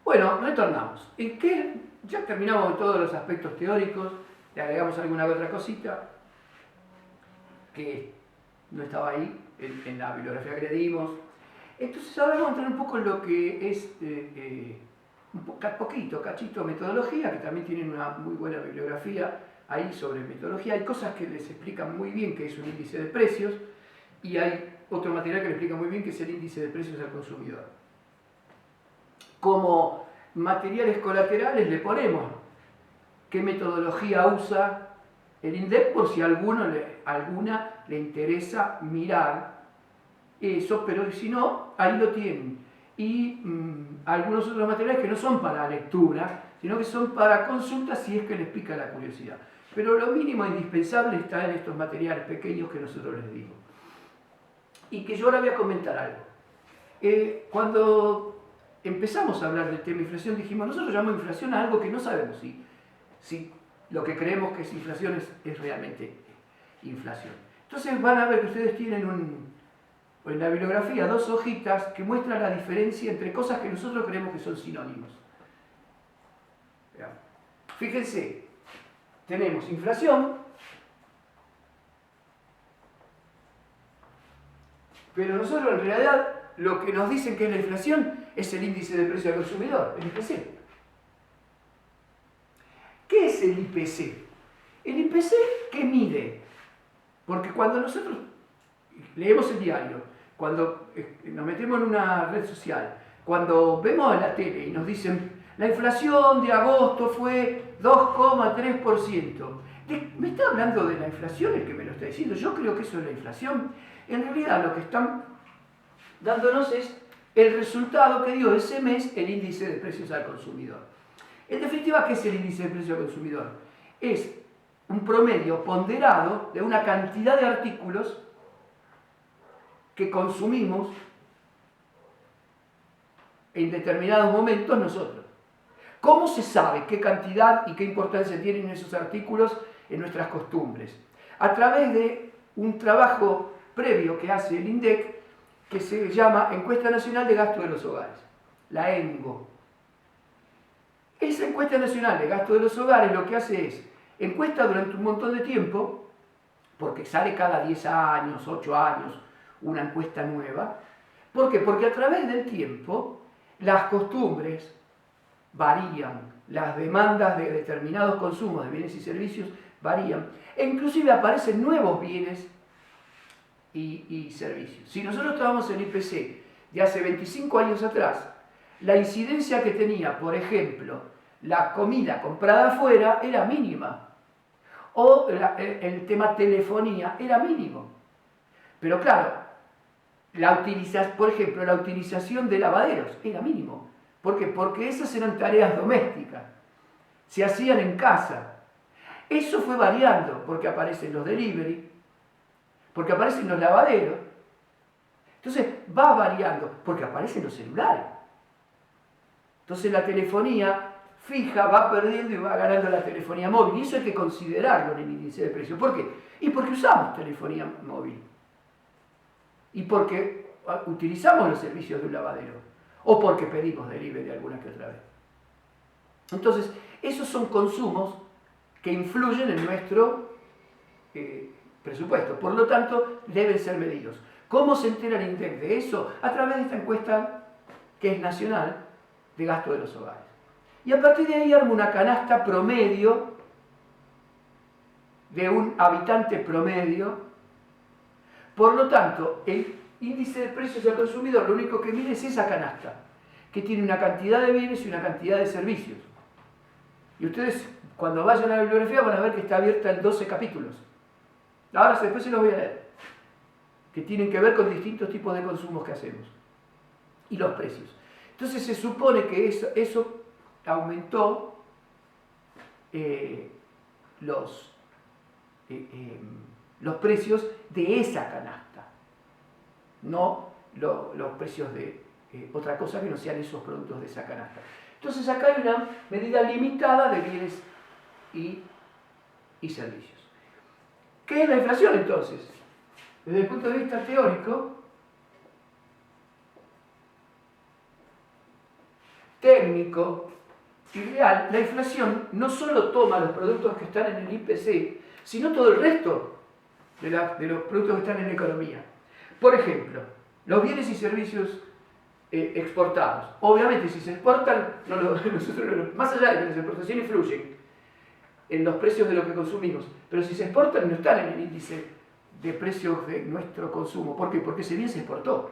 Bueno, retornamos. Ya terminamos todos los aspectos teóricos, le agregamos alguna otra cosita que no estaba ahí en la bibliografía que le dimos. Entonces ahora vamos a entrar un poco en lo que es cachito metodología, que también tienen una muy buena bibliografía ahí sobre metodología. Hay cosas que les explican muy bien qué es un índice de precios y hay otro material que le explica muy bien qué es el índice de precios al consumidor. Como materiales colaterales le ponemos qué metodología usa el INDEC por si a alguna le interesa mirar eso, pero si no, ahí lo tienen. Y algunos otros materiales que no son para lectura, sino que son para consulta si es que les pica la curiosidad. Pero lo mínimo indispensable está en estos materiales pequeños que nosotros les dimos. Y que yo ahora voy a comentar algo. Cuando empezamos a hablar del tema inflación, dijimos, nosotros llamamos inflación a algo que no sabemos si lo que creemos que es inflación es realmente inflación. Entonces van a ver que ustedes tienen en la bibliografía dos hojitas que muestran la diferencia entre cosas que nosotros creemos que son sinónimos. Fíjense, tenemos inflación, pero nosotros en realidad lo que nos dicen que es la inflación es el índice de precio al consumidor, el IPC. ¿Qué es el IPC? El IPC, ¿qué mide? Porque cuando nosotros leemos el diario, cuando nos metemos en una red social, cuando vemos a la tele y nos dicen la inflación de agosto fue 2,3%. ¿Me está hablando de la inflación el que me lo está diciendo? Yo creo que eso es la inflación. En realidad lo que están dándonos es el resultado que dio ese mes el índice de precios al consumidor. En definitiva, ¿qué es el índice de precios al consumidor? Es un promedio ponderado de una cantidad de artículos que consumimos en determinados momentos nosotros. ¿Cómo se sabe qué cantidad y qué importancia tienen esos artículos en nuestras costumbres? A través de un trabajo previo que hace el INDEC, que se llama Encuesta Nacional de Gasto de los Hogares, la ENGO. Esa encuesta nacional de gasto de los hogares lo que hace es, encuesta durante un montón de tiempo, porque sale cada 10 años, 8 años, una encuesta nueva. ¿Por qué? Porque a través del tiempo las costumbres varían, las demandas de determinados consumos de bienes y servicios varían, e inclusive aparecen nuevos bienes y servicios. Si nosotros tomamos el IPC de hace 25 años atrás, la incidencia que tenía, por ejemplo, la comida comprada afuera era mínima, o el tema telefonía era mínimo. Pero claro, por ejemplo, la utilización de lavaderos era mínimo. ¿Por qué? Porque esas eran tareas domésticas, se hacían en casa. Eso fue variando, porque aparecen los delivery, porque aparecen los lavaderos. Entonces va variando, porque aparecen los celulares. Entonces la telefonía fija va perdiendo y va ganando la telefonía móvil. Y eso hay que considerarlo en el índice de precio. ¿Por qué? Y porque usamos telefonía móvil. Y porque utilizamos los servicios de un lavadero. O porque pedimos delivery alguna que otra vez. Entonces, esos son consumos que influyen en nuestro presupuesto. Por lo tanto, deben ser medidos. ¿Cómo se entera el INDEC de eso? A través de esta encuesta que es nacional de gasto de los hogares. Y a partir de ahí arma una canasta promedio de un habitante promedio. Por lo tanto, el índice de precios al consumidor lo único que mide es esa canasta, que tiene una cantidad de bienes y una cantidad de servicios. Y ustedes, cuando vayan a la bibliografía, van a ver que está abierta en 12 capítulos. Ahora después se los voy a leer, que tienen que ver con distintos tipos de consumos que hacemos y los precios. Entonces se supone que eso aumentó los precios de esa canasta, no los precios de otra cosa que no sean esos productos de esa canasta. Entonces acá hay una medida limitada de bienes y servicios. ¿Qué es la inflación entonces? Desde el punto de vista teórico, técnico y real, la inflación no solo toma los productos que están en el IPC, sino todo el resto de los productos que están en la economía. Por ejemplo, los bienes y servicios exportados. Obviamente, si se exportan, más allá de que las exportaciones influyen en los precios de lo que consumimos, pero si se exportan no están en el índice de precios de nuestro consumo. ¿Por qué? Porque ese bien se exportó.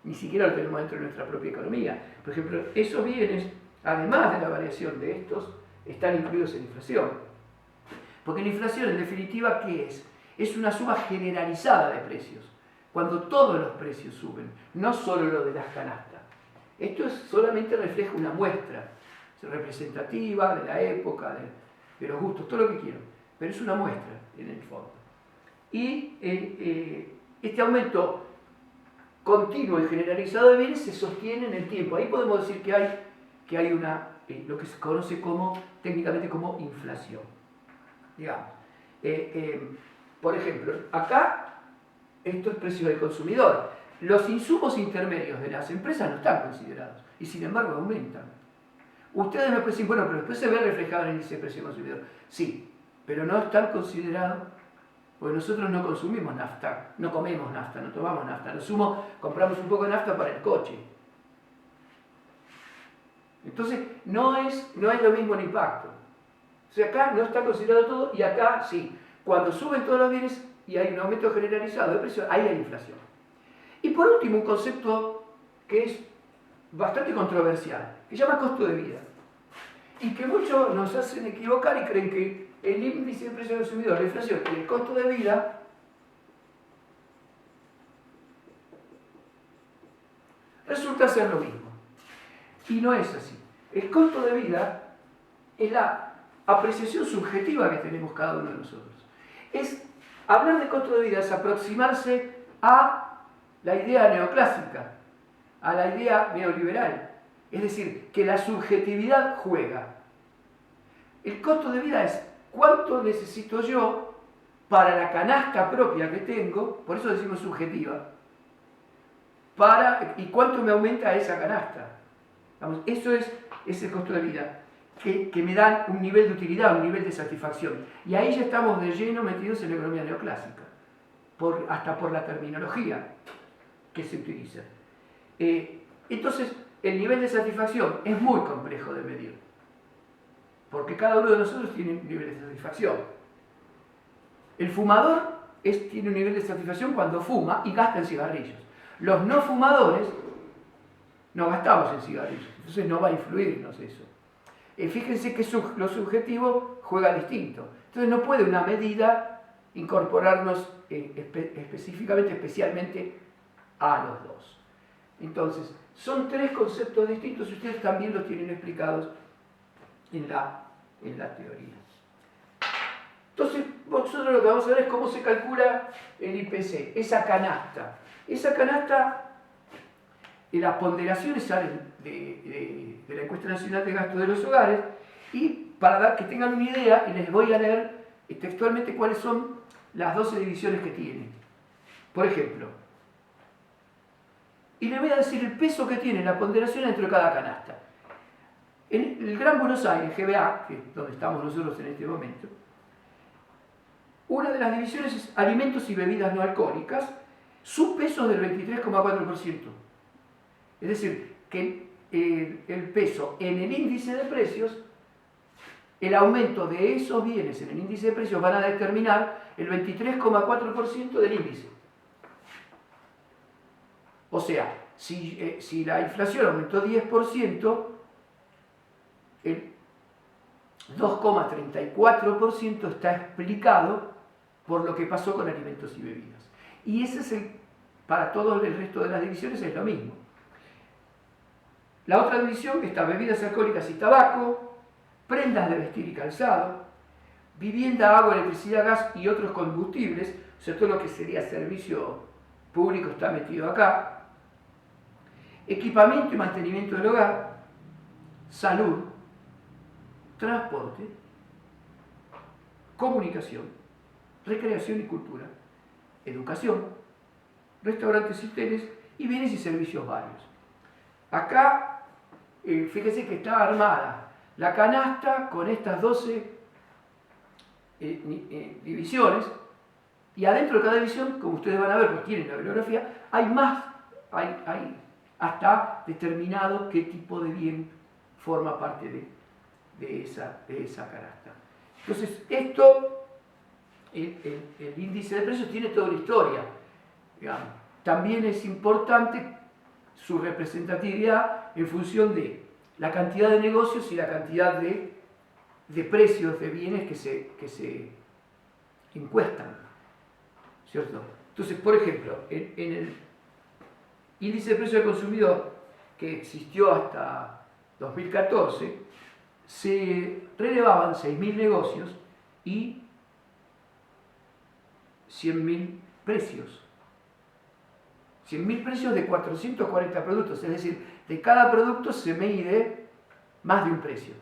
Ni siquiera lo tenemos dentro de nuestra propia economía. Por ejemplo, esos bienes, además de la variación de estos, están incluidos en la inflación. Porque la inflación, en definitiva, ¿qué es? Es una suma generalizada de precios. Cuando todos los precios suben, no solo lo de las canastas. Esto solamente refleja una muestra representativa de la época, de los gustos, todo lo que quieran, pero es una muestra en el fondo. Y este aumento continuo y generalizado de bienes se sostiene en el tiempo. Ahí podemos decir que hay lo que se conoce técnicamente como inflación. Digamos. Por ejemplo, acá esto es precio del consumidor. Los insumos intermedios de las empresas no están considerados y sin embargo aumentan. Ustedes me pueden decir, bueno, pero después se ve reflejado en el índice de precio del consumidor. Sí, pero no están considerados porque nosotros no consumimos nafta, no comemos nafta, no tomamos nafta. Lo sumo, compramos un poco de nafta para el coche. Entonces, no es lo mismo el impacto. O sea, acá no está considerado todo y acá sí. Cuando suben todos los bienes y hay un aumento generalizado de precios, ahí hay inflación. Y por último, un concepto que es bastante controversial, que se llama costo de vida. Y que muchos nos hacen equivocar y creen que el índice de precio del consumidor, la inflación y el costo de vida resulta ser lo mismo. Y no es así. El costo de vida es la apreciación subjetiva que tenemos cada uno de nosotros. Hablar de costo de vida es aproximarse a la idea neoclásica, a la idea neoliberal. Es decir, que la subjetividad juega. El costo de vida es cuánto necesito yo para la canasta propia que tengo, por eso decimos subjetiva, y cuánto me aumenta esa canasta. Vamos, eso es el costo de vida, que me da un nivel de utilidad, un nivel de satisfacción. Y ahí ya estamos de lleno metidos en la economía neoclásica, hasta por la terminología que se utiliza. Entonces, el nivel de satisfacción es muy complejo de medir, porque cada uno de nosotros tiene un nivel de satisfacción. El fumador tiene un nivel de satisfacción cuando fuma y gasta en cigarrillos. Los no fumadores no gastamos en cigarrillos, entonces no va a influirnos eso. Fíjense que lo subjetivo juega distinto. Entonces no puede una medida incorporarnos especialmente a los dos. Entonces, son tres conceptos distintos y ustedes también los tienen explicados en la teoría. Entonces, nosotros lo que vamos a ver es cómo se calcula el IPC, esa canasta. Esa canasta, las ponderaciones salen de la Encuesta Nacional de Gasto de los Hogares, y para que tengan una idea, y les voy a leer textualmente cuáles son las 12 divisiones que tiene. Por ejemplo, y les voy a decir el peso que tiene la ponderación dentro de cada canasta. En el Gran Buenos Aires, GBA, que es donde estamos nosotros en este momento, una de las divisiones es alimentos y bebidas no alcohólicas, su peso es del 23,4%. Es decir, que el peso en el índice de precios, el aumento de esos bienes en el índice de precios van a determinar el 23,4% del índice. O sea, si la inflación aumentó 10%, el 2,34% está explicado por lo que pasó con alimentos y bebidas. Y ese para todo el resto de las divisiones es lo mismo. La otra división está bebidas alcohólicas y tabaco, prendas de vestir y calzado, vivienda, agua, electricidad, gas y otros combustibles, o sea, todo lo que sería servicio público está metido acá, equipamiento y mantenimiento del hogar, salud, transporte, comunicación, recreación y cultura, educación, restaurantes y hoteles y bienes y servicios varios. Acá fíjese que está armada la canasta con estas 12 divisiones, y adentro de cada división, como ustedes van a ver, porque tienen la bibliografía, hay más, hay hasta determinado qué tipo de bien forma parte de esa canasta. Entonces, esto, el índice de precios tiene toda una historia, digamos. También es importante su representatividad en función de la cantidad de negocios y la cantidad de precios de bienes que se encuestan, ¿cierto? Entonces, por ejemplo, en el índice de precios del consumidor, que existió hasta 2014, se relevaban 6.000 negocios y 100.000 precios. 100.000 precios de 440 productos, es decir, de cada producto se mide más de un precio.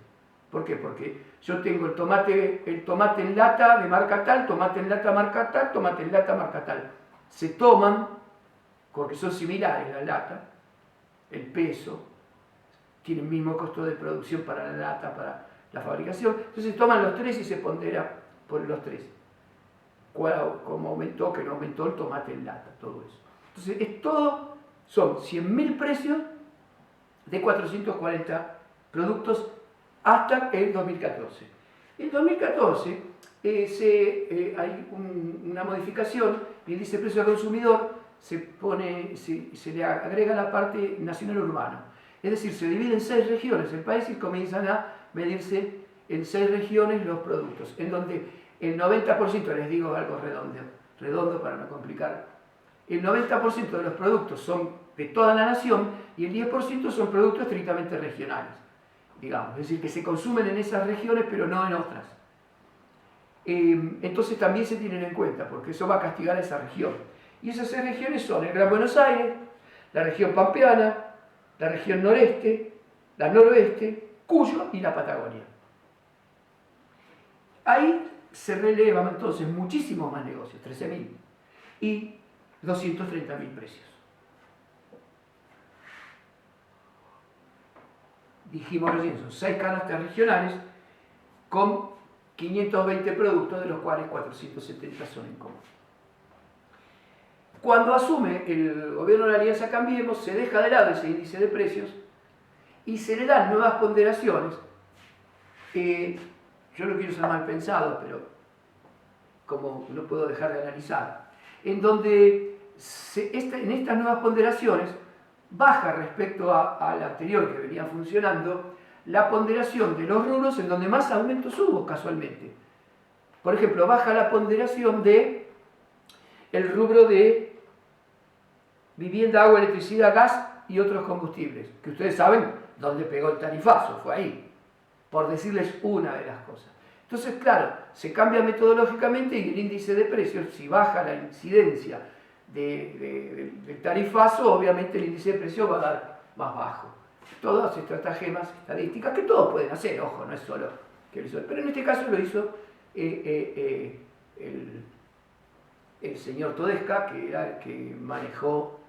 ¿Por qué? Porque yo tengo el tomate en lata de marca tal, tomate en lata marca tal, tomate en lata marca tal. Se toman, porque son similares la lata, el peso, tiene el mismo costo de producción para la lata, para la fabricación. Entonces se toman los tres y se pondera por los tres. Cómo aumentó, que no aumentó el tomate en lata, todo eso. Entonces, son 100.000 precios de 440 productos hasta el 2014. En 2014 hay una modificación, el índice de precio al consumidor se le agrega la parte nacional urbano. Es decir, se divide en 6 regiones el país y comienzan a medirse en 6 regiones los productos, en donde el 90%, les digo algo redondo para no complicar, el 90% de los productos son de toda la nación y el 10% son productos estrictamente regionales, digamos, es decir, que se consumen en esas regiones pero no en otras. Entonces también se tienen en cuenta, porque eso va a castigar a esa región. Y esas 6 regiones son el Gran Buenos Aires, la región pampeana, la región noreste, la noroeste, Cuyo y la Patagonia. Ahí se relevan entonces muchísimos más negocios, 13.000, y 230.000 precios. Dijimos recién, son 6 canastas regionales con 520 productos, de los cuales 470 son en común. Cuando asume el gobierno de la Alianza Cambiemos, se deja de lado ese índice de precios y se le dan nuevas ponderaciones. Yo no quiero ser mal pensado, pero como no puedo dejar de analizar, en donde en estas nuevas ponderaciones baja respecto a la anterior que venía funcionando la ponderación de los rubros en donde más aumentos hubo casualmente. Por ejemplo, baja la ponderación de el rubro de vivienda, agua, electricidad, gas y otros combustibles, que ustedes saben dónde pegó el tarifazo, fue ahí, por decirles una de las cosas. Entonces, claro, se cambia metodológicamente y el índice de precios, si baja la incidencia del tarifazo, obviamente el índice de precios va a dar más bajo. Todas estratagemas estadísticas que todos pueden hacer, ojo, no es solo que lo hizo, pero en este caso lo hizo el señor Todesca, que era el que manejó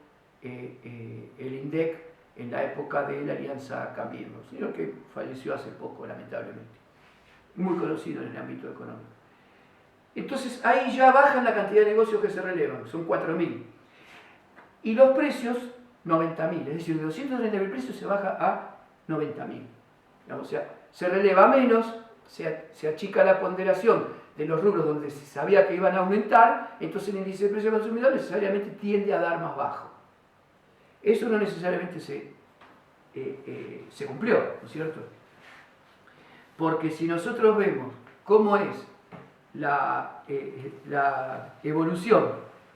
el INDEC en la época de la Alianza Cambiemos, señor que falleció hace poco, lamentablemente, muy conocido en el ámbito económico. Entonces ahí ya bajan la cantidad de negocios que se relevan, son 4.000. Y los precios, 90.000, es decir, de 230.000 precios se baja a 90.000. O sea, se releva menos, se achica la ponderación de los rubros donde se sabía que iban a aumentar, entonces el índice de precio del consumidor necesariamente tiende a dar más bajo. Eso no necesariamente se cumplió, ¿no es cierto? Porque si nosotros vemos cómo es la evolución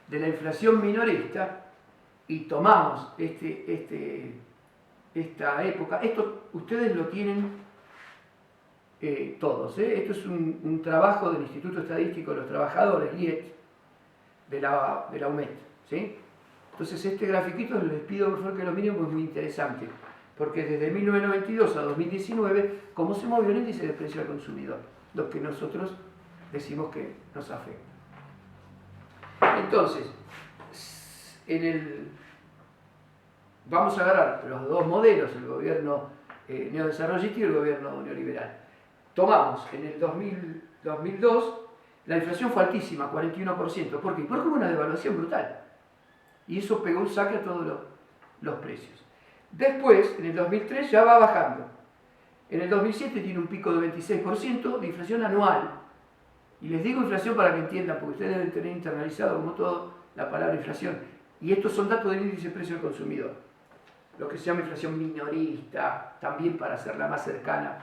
de la inflación minorista y tomamos esta época, esto ustedes lo tienen todos, esto es un trabajo del Instituto Estadístico de los Trabajadores, IET, de la UMET, ¿sí? Entonces este grafiquito les pido por favor que lo miren porque es muy interesante, porque desde 1992 a 2019, cómo se movió el índice de precio al consumidor, lo que nosotros decimos que nos afecta. Entonces, vamos a agarrar los dos modelos, el gobierno neodesarrollista y el gobierno neoliberal. Tomamos en el 2002, la inflación fue altísima, 41%. ¿Por qué? Porque hubo una devaluación brutal. Y eso pegó un saque a todos los precios. Después, en el 2003 ya va bajando. En el 2007 tiene un pico de 26% de inflación anual. Y les digo inflación para que entiendan, porque ustedes deben tener internalizado como todo la palabra inflación. Y estos son datos del índice de precio del consumidor. Lo que se llama inflación minorista, también para hacerla más cercana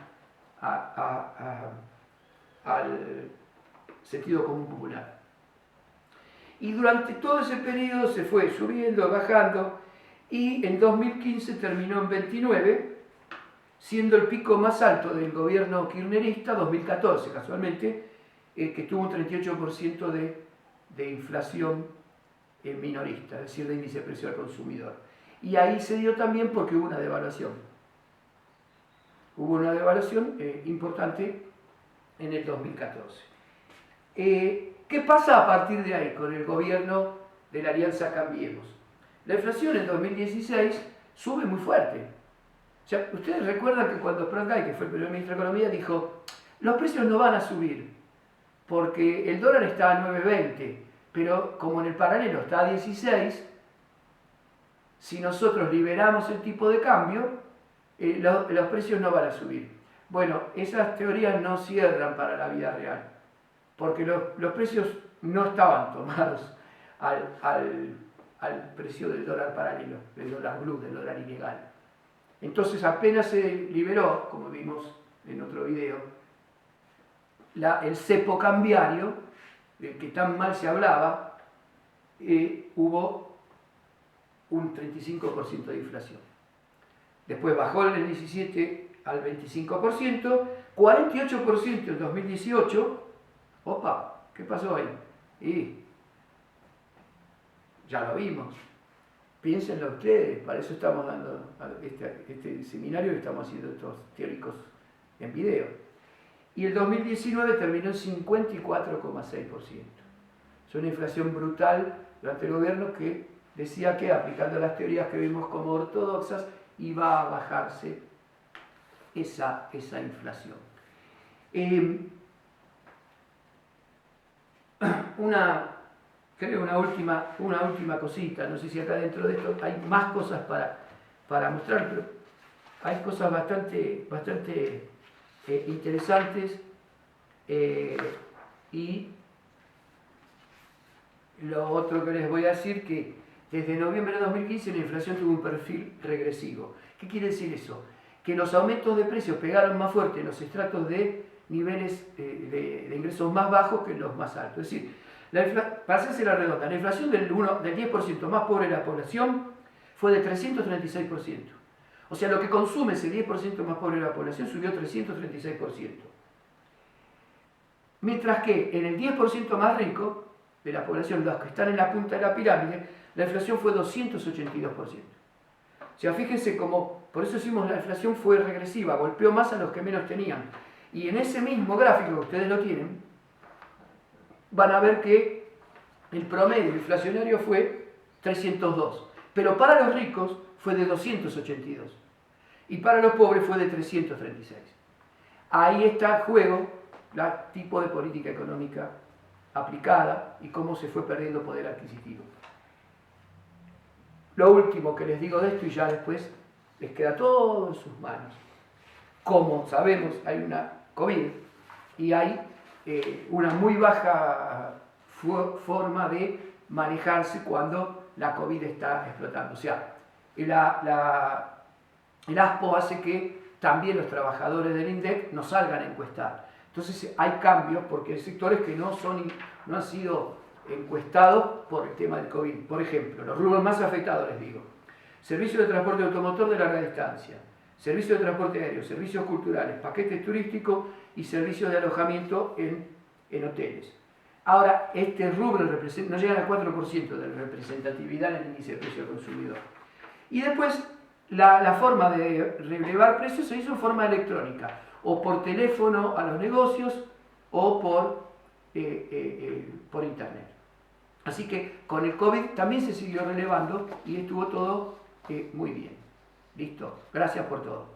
al sentido común popular. Y durante todo ese periodo se fue subiendo, bajando, y en 2015 terminó en 29, siendo el pico más alto del gobierno kirchnerista, 2014 casualmente, que tuvo un 38% de inflación minorista, es decir, de índice de precio al consumidor. Y ahí se dio también porque hubo una devaluación. Hubo una devaluación importante en el 2014. ¿Qué pasa a partir de ahí con el gobierno de la Alianza Cambiemos? La inflación en 2016 sube muy fuerte. O sea, ustedes recuerdan que cuando Pratgay, que fue el primer ministro de Economía, dijo: los precios no van a subir porque el dólar está a 9.20, pero como en el paralelo está a 16, si nosotros liberamos el tipo de cambio, los precios no van a subir. Bueno, esas teorías no cierran para la vida real, porque los precios no estaban tomados al precio del dólar paralelo, del dólar blue, del dólar ilegal. Entonces apenas se liberó, como vimos en otro video, el cepo cambiario, del que tan mal se hablaba, hubo un 35% de inflación. Después bajó en el 17 al 25%, 48% en 2018. Opa, ¿qué pasó ahí? Y ya lo vimos. Piénsenlo ustedes, para eso estamos dando este seminario que estamos haciendo estos teóricos en video. Y el 2019 terminó en 54,6%. Es una inflación brutal durante el gobierno que decía que, aplicando las teorías que vimos como ortodoxas, iba a bajarse esa inflación. Una última cosita, no sé si acá dentro de esto hay más cosas para mostrar, pero hay cosas bastante interesantes, y lo otro que les voy a decir, que desde noviembre de 2015 la inflación tuvo un perfil regresivo. ¿Qué quiere decir eso? Que los aumentos de precios pegaron más fuerte en los estratos de niveles de ingresos más bajos que en los más altos. Es decir, para hacerse la redonda, la inflación del 10% más pobre de la población fue de 336%. O sea, lo que consume ese 10% más pobre de la población subió 336%. Mientras que en el 10% más rico de la población, los que están en la punta de la pirámide, la inflación fue 282%. O sea, fíjense cómo, por eso decimos la inflación fue regresiva, golpeó más a los que menos tenían. Y en ese mismo gráfico que ustedes lo tienen, van a ver que el promedio inflacionario fue 302. Pero para los ricos fue de 282. Y para los pobres fue de 336. Ahí está en juego el tipo de política económica aplicada y cómo se fue perdiendo poder adquisitivo. Lo último que les digo de esto, y ya después les queda todo en sus manos. Como sabemos, hay una COVID y hay una muy baja forma de manejarse cuando la COVID está explotando. O sea, el ASPO hace que también los trabajadores del INDEC no salgan a encuestar. Entonces hay cambios porque hay sectores que no han sido encuestados por el tema del COVID. Por ejemplo, los rubros más afectados, les digo: servicio de transporte automotor de larga distancia, servicio de transporte aéreo, servicios culturales, paquetes turísticos y servicios de alojamiento en hoteles. Ahora, este rubro no llega al 4% de representatividad en el índice de precio del consumidor. Y después, la forma de relevar precios se hizo en forma electrónica, o por teléfono a los negocios, o por internet. Así que con el COVID también se siguió relevando y estuvo todo muy bien. Listo. Gracias por todo.